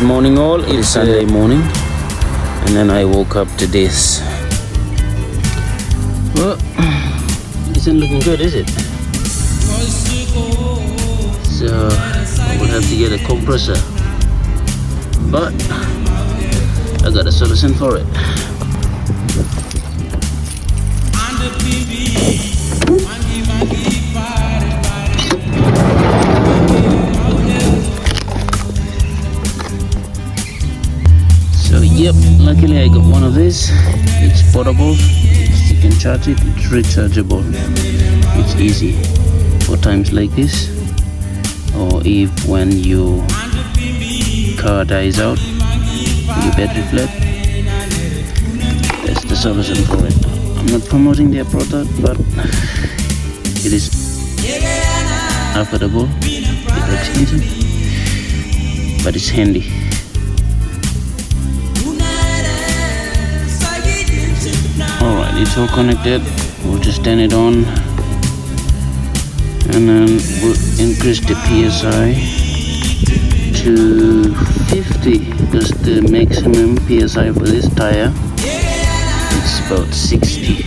Morning all, it's Sunday morning and then I woke up to this. Well, isn't looking good, is it? So I will have to get a compressor, but I got a solution for it. So yep, luckily I got one of these. It's portable, you can charge it, it's rechargeable, it's easy for times like this, or if when your car dies out, your battery flat. That's the solution for it. I'm not promoting their product, but it is affordable, it's expensive, but it's handy. Alright, it's all connected. We'll just turn it on and then we'll increase the PSI to 50 because the maximum PSI for this tire is about 60.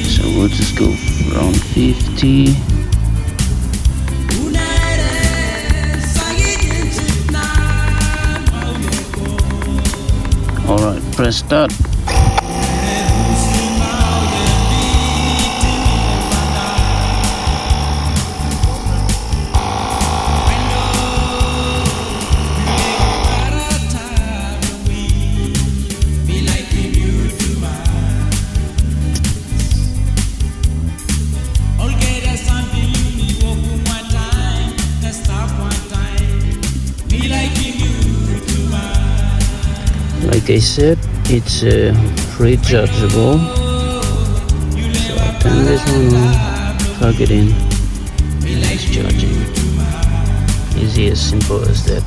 So we'll just go around 50. Alright, press start. Like I said, it's rechargeable. So I'll turn this one on, plug it in, it's charging. Easy, as simple as that.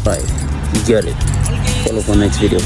Right, you get it. Follow for next video.